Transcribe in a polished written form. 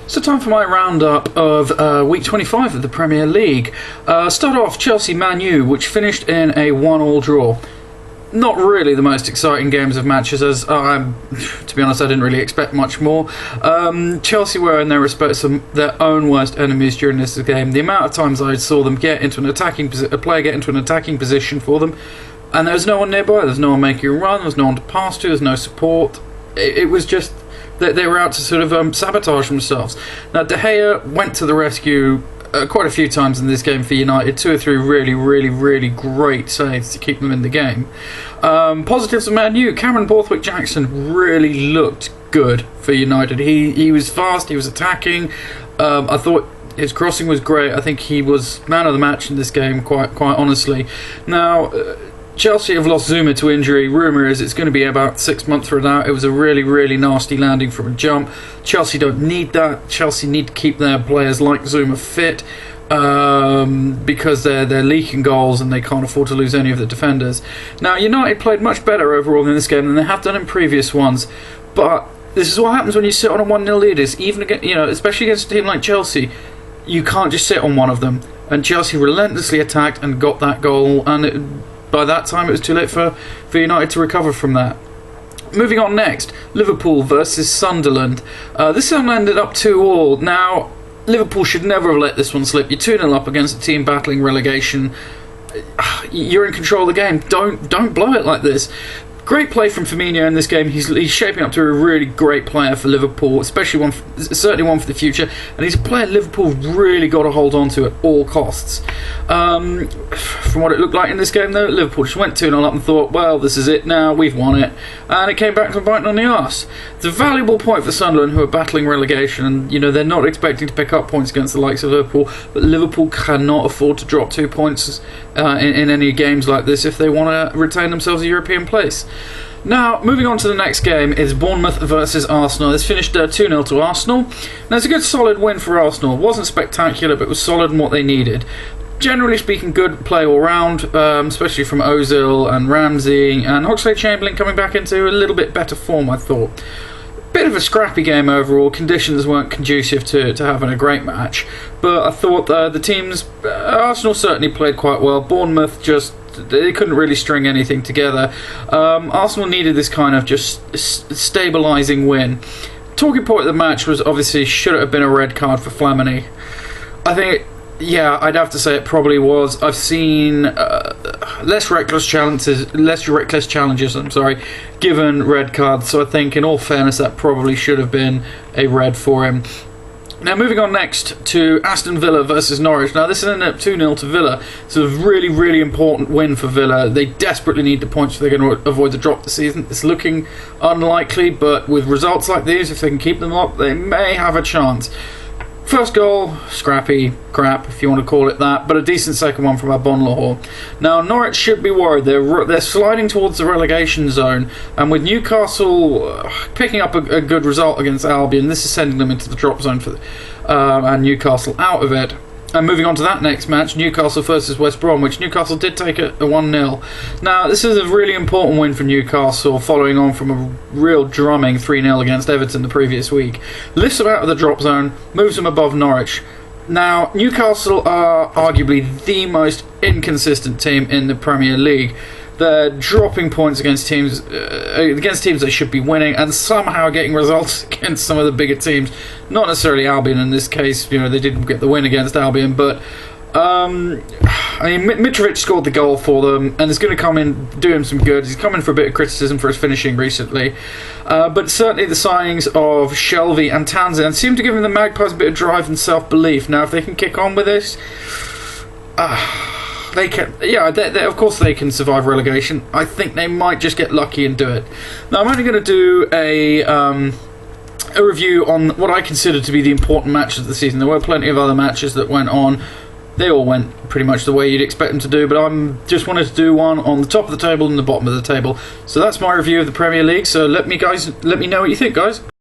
So time for my roundup of week 25 of the Premier League. Start off Chelsea-Man U, which finished in a 1-1 draw. Not really the most exciting games of matches, as to be honest, I didn't really expect much more. Chelsea were in their respects their own worst enemies during this game. The amount of times I saw them get into a player get into an attacking position for them, and there was no one nearby. There's no one making a run. There was no one to pass to. There's no support. It was just that they were out to sort of sabotage themselves. Now, De Gea went to the rescue quite a few times in this game for United. 2 or 3 really great saves to keep them in the game. Positives of Man U. Cameron Borthwick-Jackson really looked good for United. He was fast, he was attacking. I thought his crossing was great. I think he was man of the match in this game, quite honestly. Now, Chelsea have lost Zuma to injury. Rumour is it's going to be about 6 months from now. It was a really nasty landing from a jump. Chelsea don't need that. Chelsea need to keep their players like Zuma fit because they're leaking goals and they can't afford to lose any of the defenders. Now, United played much better overall in this game than they have done in previous ones, but this is what happens when you sit on a 1-0 lead. Even against, especially against a team like Chelsea, you can't just sit on one of them. And Chelsea relentlessly attacked and got that goal, and by that time it was too late for United to recover from that. Moving on next, Liverpool versus Sunderland. This one ended up 2-2. Now, Liverpool should never have let this one slip. You're 2-0 up against a team battling relegation. You're in control of the game. Don't blow it like this. Great play from Firmino in this game. He's shaping up to a really great player for Liverpool, especially certainly one for the future. And he's a player Liverpool really got to hold on to at all costs. From what it looked like in this game, though, Liverpool just went 2-0 up and thought, well, this is it now, we've won it. And it came back to biting on the arse. It's a valuable point for Sunderland, who are battling relegation, and they're not expecting to pick up points against the likes of Liverpool, but Liverpool cannot afford to drop 2 points in any games like this if they want to retain themselves a European place. Now, moving on to the next game is Bournemouth versus Arsenal. This finished 2-0 to Arsenal. Now, it's a good solid win for Arsenal. It wasn't spectacular, but it was solid in what they needed. Generally speaking, good play all round, especially from Ozil and Ramsey, and Oxlade-Chamberlain coming back into a little bit better form, I thought. Bit of a scrappy game overall. Conditions weren't conducive to having a great match, but I thought the teams, Arsenal certainly played quite well. Bournemouth they couldn't really string anything together. Arsenal needed this kind of just stabilising win. Talking point of the match was obviously should it have been a red card for Flamini. I think, yeah, I'd have to say it probably was. I've seen less reckless challenges. Given red cards. So I think, in all fairness, that probably should have been a red for him. Now, moving on next to Aston Villa versus Norwich. Now, this ended up 2-0 to Villa. It's a really important win for Villa. They desperately need the points if they're going to avoid the drop this season. It's looking unlikely, but with results like these, if they can keep them up, they may have a chance. First goal, scrappy, crap, if you want to call it that, but a decent second one from Lahore. Now, Norwich should be worried. They're sliding towards the relegation zone, and with Newcastle picking up a good result against Albion, this is sending them into the drop zone and Newcastle out of it. And moving on to that next match, Newcastle versus West Brom, which Newcastle did take a 1-0. Now, this is a really important win for Newcastle, following on from a real drumming 3-0 against Everton the previous week. Lifts them out of the drop zone, moves them above Norwich. Now, Newcastle are arguably the most inconsistent team in the Premier League. They're dropping points against teams they should be winning, and somehow getting results against some of the bigger teams. Not necessarily Albion in this case. They didn't get the win against Albion, but Mitrovic scored the goal for them, and it's going to come in, do him some good. He's come in for a bit of criticism for his finishing recently, but certainly the signings of Shelvey and Townsend seem to give the Magpies a bit of drive and self-belief. Now, if they can kick on with this, they can, of course they can survive relegation. I think they might just get lucky and do it. Now, I'm only going to do a review on what I consider to be the important matches of the season. There were plenty of other matches that went on. They all went pretty much the way you'd expect them to do, but I just wanted to do one on the top of the table and the bottom of the table. So that's my review of the Premier League. So let me know what you think, guys.